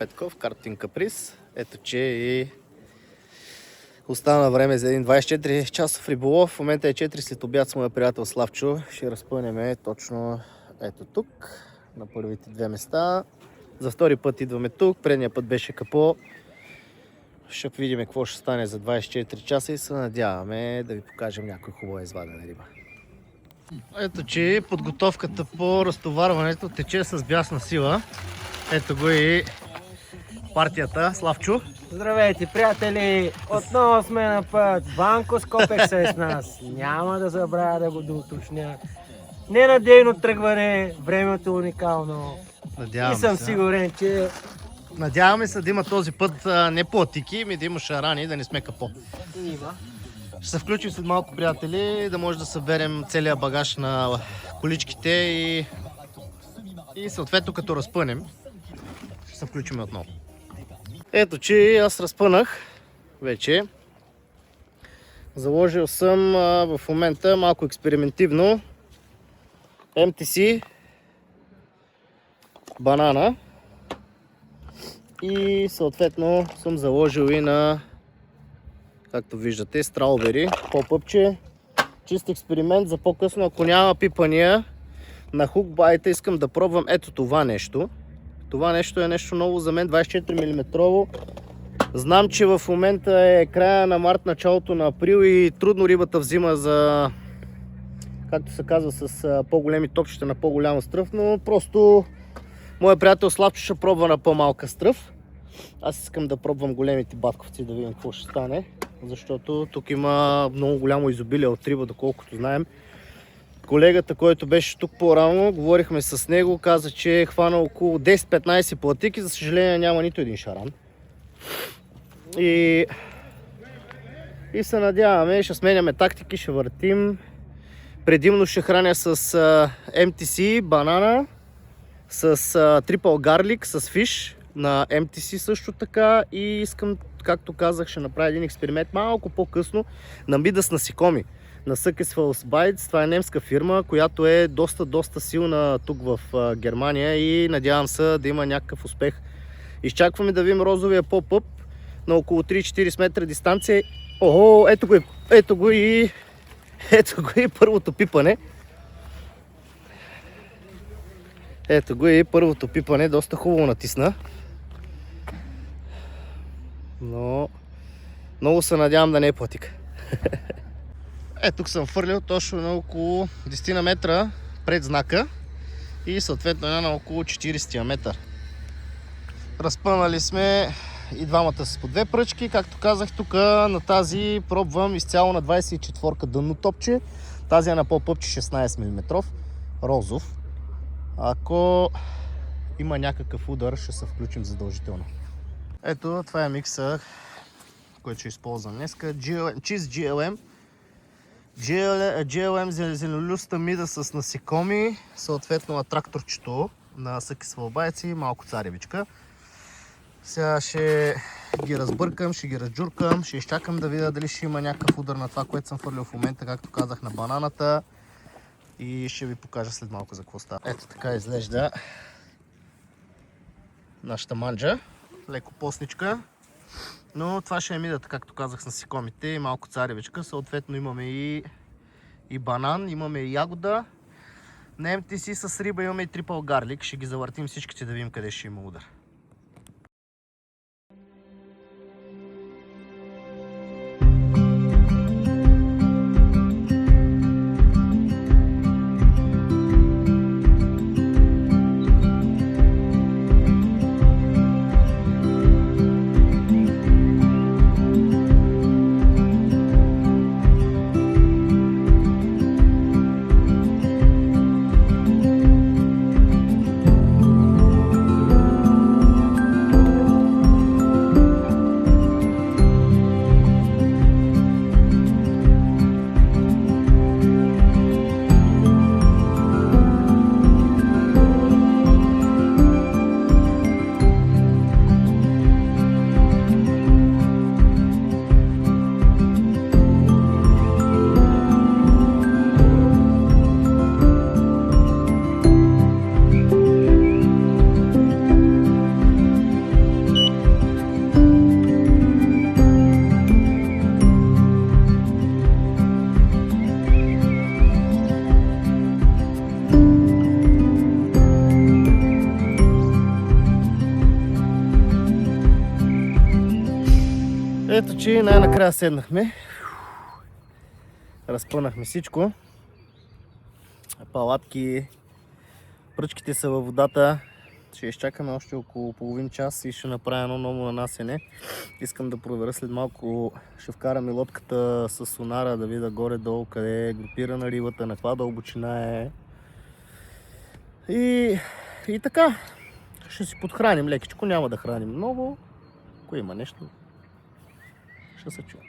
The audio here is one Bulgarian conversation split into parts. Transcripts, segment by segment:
Петков, Картин Каприз. Ето, че и остана време за един 24 часов риболов. В момента е 4 след обяд с моя приятел Славчо. Ще разпънем точно ето тук, на първите две места. За втори път идваме тук, предния път беше Капо. Ще видим какво ще стане за 24 часа и се надяваме да ви покажем някой хубава извадена риба. Ето, че подготовката по разтоварването тече с бясна сила. Ето го и партията. Славчо. Здравейте, приятели! Отново сме на път. Банко Скопекс е с нас. Няма да забравя да го доуточня. Ненадейно тръгване, времето е уникално. Надявам и съм се. сигурен, че... Надяваме се да има този път не платики, ми да има шарани, да не сме Капо. Има. Ще се включим след малко, приятели, да може да съберем целия багаж на количките и съответно като разпънем, ще се включим отново. Ето, че аз разпънах вече. Заложил съм в момента малко експериментивно MTC банана и съответно съм заложил и на, както виждате, страубери, по-пъпче. Чист експеримент за по-късно, ако няма пипания на хукбайта, искам да пробвам ето това нещо. Това нещо е нещо ново за мен, 24 мм. Знам, че в момента е края на март, началото на април и трудно рибата взима за, както се казва, с по-големи топчета на по-голяма стръв, но просто моят приятел Славчо ще пробва на по-малка стръв. Аз искам да пробвам големите батковци, да видим какво ще стане, защото тук има много голямо изобилие от риба, доколкото знаем. Колегата, който беше тук по-рано, говорихме с него, каза, че е хванал около 10-15 платики, за съжаление няма нито един шаран. И се надяваме, ще сменяме тактики, ще въртим. Предимно ще храня с MTC банана, с трипъл гарлик, с фиш на MTC също така и искам, както казах, ще направя един експеримент малко по-късно на мида с насекоми. На Successful Bites. Това е немска фирма, която е доста силна тук в Германия и надявам се да има някакъв успех. Изчакваме да видим розовия поп-ъп на около 3-40 метра дистанция. Ого, ето го и първото пипане. Ето го и първото пипане, доста хубаво натисна. Но много се надявам да не е платик. Тук съм фърлил точно на около 10 метра пред знака и съответно на около 40 метър. Разпънали сме и двамата с по две пръчки. Както казах, тук на тази пробвам изцяло на 24 дънно топче. Тази е на по-пъпче 16 мм розов. Ако има някакъв удар, ще се включим задължително. Ето, това е микса, който ще използвам днеска. Чист GLM. GLM зеленолюста мида с насекоми, съответно на тракторчето на Successful Bites и малко царевичка. Сега ще ги разбъркам, ще ги разджуркам, ще изчакам да видя дали ще има някакъв удар на това, което съм фърлил в момента, както казах, на бананата. И ще ви покажа след малко за какво става. Ето така изглежда нашата манджа. Леко постничка. Но това ще е мидата, както казах, с насекомите и малко царевичка. Съответно имаме и банан, имаме и ягода. На MTC с риба имаме и трипъл гарлик. Ще ги завъртим всичките да видим къде ще има удар. Ето, че най-накрая седнахме. Разпънахме всичко. Палатки, пръчките са във водата. Ще изчакаме още около половин час и ще направя едно ново нанасене. Искам да проверя след малко, ще вкараме лодката с сонара да видя горе-долу къде е групирана рибата, на каква дълбочина е. И така, ще си подхраним лекичко, няма да храним много. Ако има нещо, ще се чуем.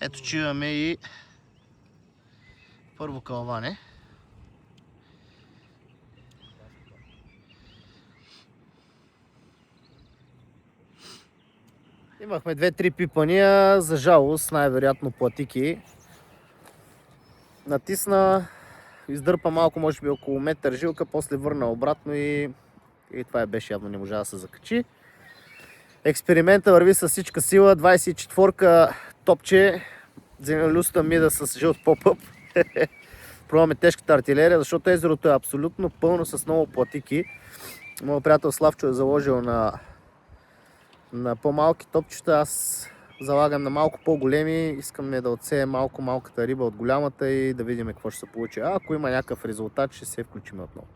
Ето, че имаме и първо кълване. Имахме 2-3 пипания, за жалост, най-вероятно платики. Натисна, издърпа малко, може би около метър жилка, после върна обратно и това беше, явно не можа да се закачи. Експеримента върви с всичка сила, 24-ка топче, земелюста мида с жълт поп-ъп. Пробваме тежката артилерия, защото езерото е абсолютно пълно с много платики. Моят приятел Славчо е заложил на по-малки топчета, аз залагам на малко по-големи. Искаме да отсеем малката риба от голямата и да видим какво ще се получи. А ако има някакъв резултат, ще се включим отново.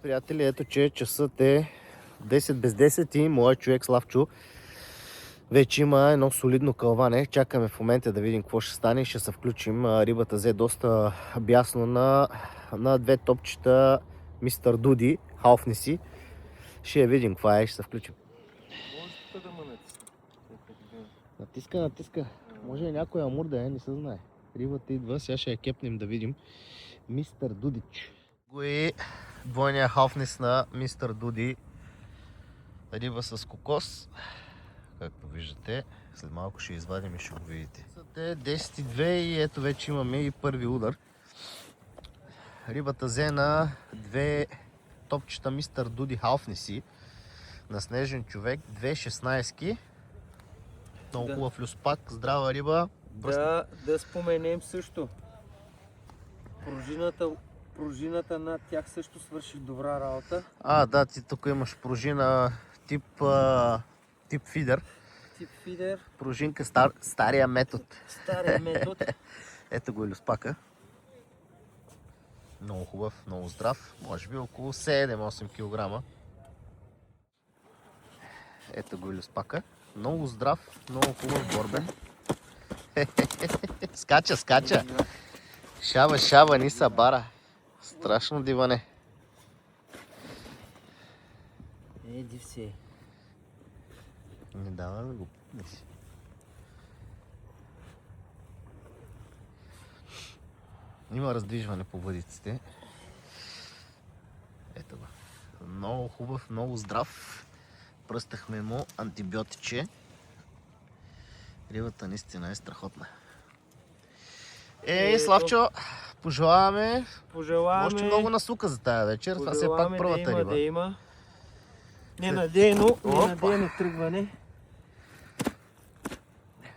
Приятели, ето че часът е 10 без 10 и моят човек Славчо вече има едно солидно кълване. Чакаме в момента да видим какво ще стане и ще се включим. Рибата взе доста бясно на две топчета Мистер Дуди, халфниси. Ще я видим каква е и ще се включим. Може да ме Натиска. Може и някой амур да е, не се знае. Рибата идва, сега ще я кепнем да видим. Мистер Дудич. Го е двойния халфнис на Мистер Дуди. Риба с кокос. Както виждате, след малко ще извадим и ще го видите. Е 10,2 и ето вече имаме и първи удар. Рибата взе на две топчета Мистер Дуди халфниси на снежен човек, 2,16. Много хубав люспак, здрава риба. Да споменем също. Пружината над тях също свърши добра работа. Да, ти тук имаш пружина тип фидер. Тип фидер. Пружинка стария метод. Стария метод. Ето го и люспака. Много хубав, много здрав. Може би около 7-8 кг. Ето го и люспака. Много здрав, много хубав борбен. Скача. Шава, ни са бара. Страшно диване. Еди се. Не дава да го пнеси. Има раздвижване по въдиците. Ето го. Много хубав, много здрав. Пръстахме му антибиотиче. Рибата наистина е страхотна. Славчо, пожелаваме още много насука за тая вечер. Това си е пак първата риба. Да има. Ненадейно тръгване.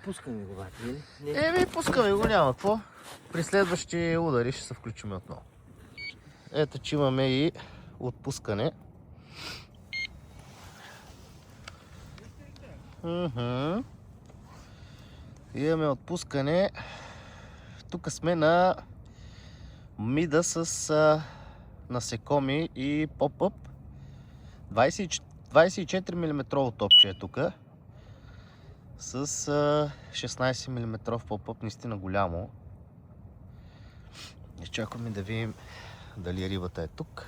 Пускаме го, бати, или? Пускаме го, няма какво. При следващи удари ще се включим отново. Ето, че имаме и отпускане. Имаме отпускане. Тук сме на мида с насекоми и поп-ъп. 24 мм топче е тук. С 16 мм поп-ъп, наистина голямо. Изчакваме да видим дали рибата е тук.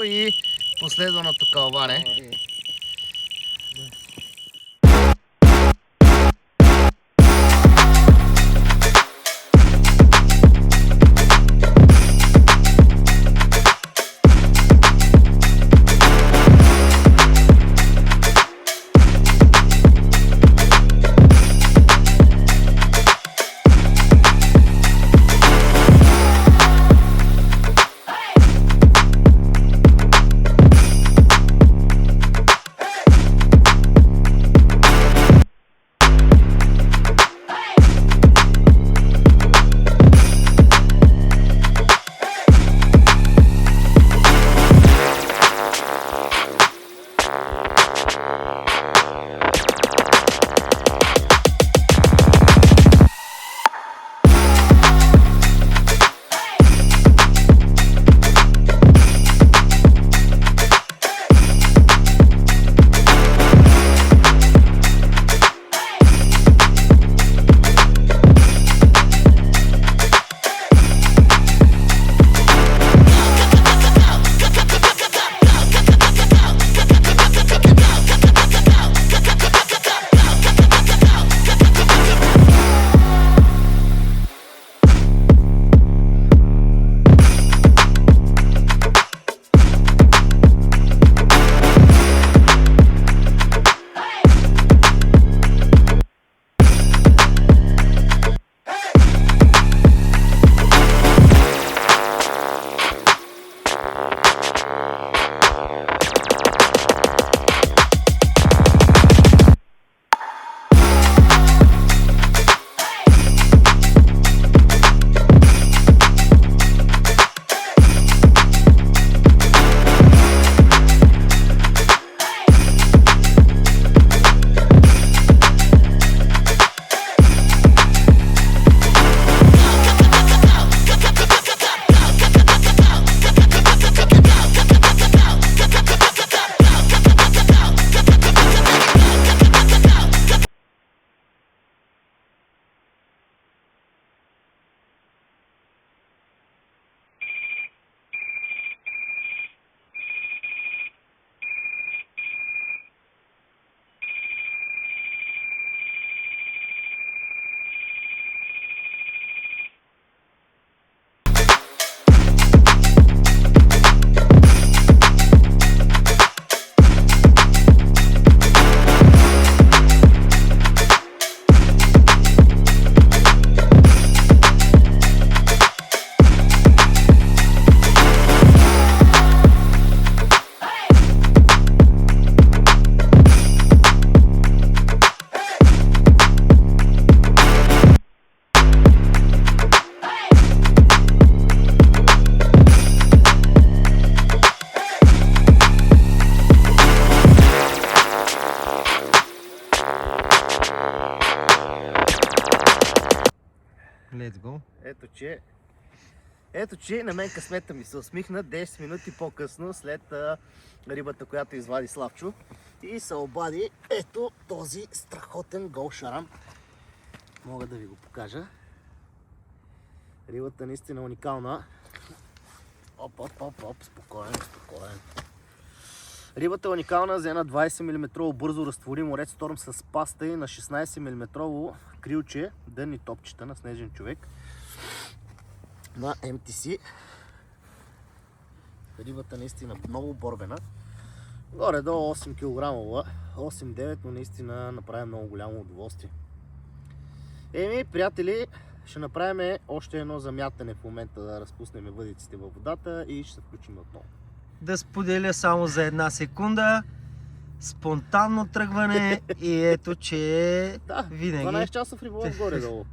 И последваното кълване. Let's go. Ето че на мен късмета ми се усмихна 10 минути по-късно след рибата, която извади Славчо. И се обади ето този страхотен гол шарам. Мога да ви го покажа. Рибата наистина уникална. Оп, спокоен. Рибата е уникална за една 20 мм бързо разтворимо Red Storm с паста и на 16 мм крилче, дънни топчета на снежен човек на MTC. Рибата наистина много борбена. Горе до 8 кг, 8-9, но наистина направи много голямо удоволствие. Еми, приятели, ще направим още едно замятане в момента да разпуснем въдиците във водата и ще се включим отново. Да споделя само за една секунда. Спонтанно тръгване и ето, че Да, винаги... 12 часов риболов горе-долу.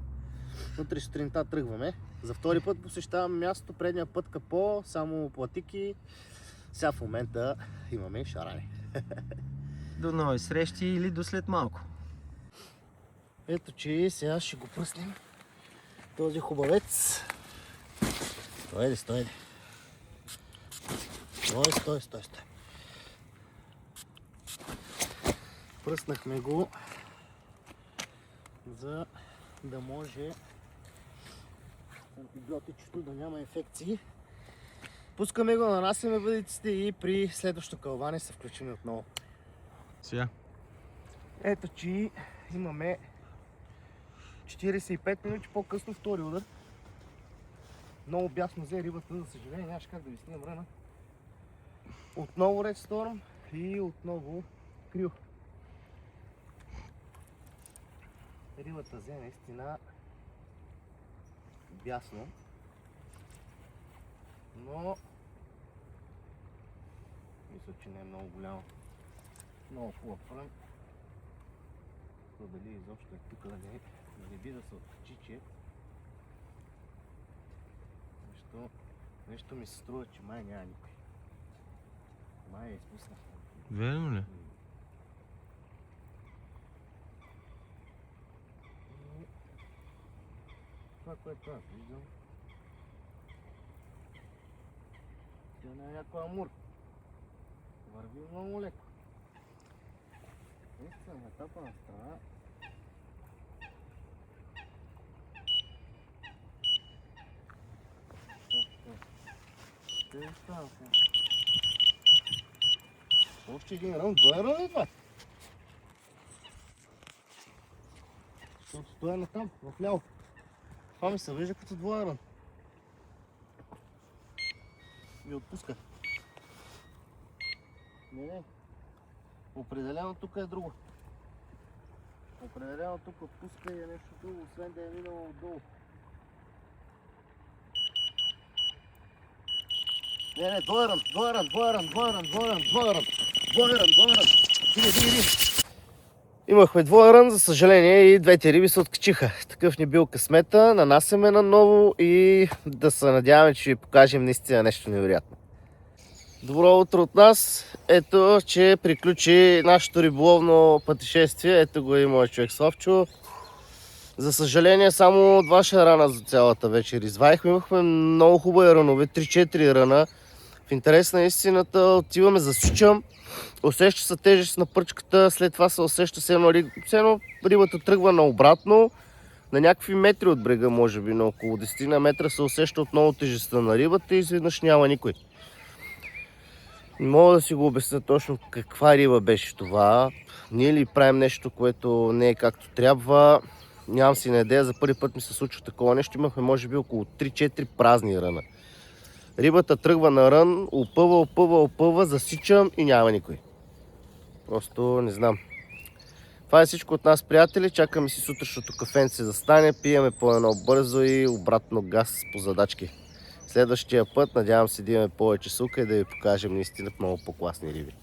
Утре сутринта тръгваме. За втори път посещавам мястото, предния път Капо, само платики. Сега в момента имаме и шарани. До нови срещи или до след малко. Ето, че сега ще го пръснем. Този хубавец. Стой. Стой. Пръснахме го, за да може антибиотичето да няма инфекции. Пускаме го, нанасяме въдиците и при следващото кълване се включим отново. Сега. Ето, че имаме 45 минути по-късно втори удар. Много бясно взе рибата, за съжаление, нямаше как да ви снимам ръна. Отново Red Storm и отново крил. Рибата взе наистина бясно, но мисля, че не е много голямо. Много хубав рън. То дали изобщо е тук, да не би да се откачи, че нещо ми се струва, че май няма никой. Май е изпуснах. Верно ли? Това, което аз виждам, тя не е някой амур. Върви много леко. Наистина, на тапа на страна. Те става сега. Още един рън, двоен рън е това. Защото стоя на там, в ляво. Това ми се вижда като двоен рън. Ви отпуска. Не. Определено тук е друго. Определено тук отпуска и е нещо друго, освен да е минало отдолу. Не, двоен рън. Диги. Имахме двоен рън, за съжаление, и двете риби се откачиха. Такъв ни бил късмета, нанасяме наново и да се надяваме, че ви покажем наистина нещо невероятно. Добро утро от нас. Ето, че приключи нашето риболовно пътешествие. Ето го и моят човек Славчо. За съжаление, само 2 шарана за цялата вечер извадихме. Имахме много хубави рънове, 3-4 ръна. В интерес на истината отиваме, засичам. Усеща се тежест на пръчката, след това се усеща все едно рибата тръгва наобратно. На някакви метри от брега, може би на около 10 метра, се усеща отново тежестта на рибата и изведнъж няма никой. Не мога да си го обясня точно каква риба беше това. Ние ли правим нещо, което не е както трябва. Нямам си на идея, за първи път ми се случва такова нещо. Имахме може би около 3-4 празни ръна. Рибата тръгва на рън, опъва, засичам и няма никой. Просто не знам. Това е всичко от нас, приятели. Чакаме си сутрешното кафенце да стане, пиеме по едно бързо и обратно газ по задачки. Следващия път надявам се да имаме повече сука и да ви покажем наистина много по-класни риби.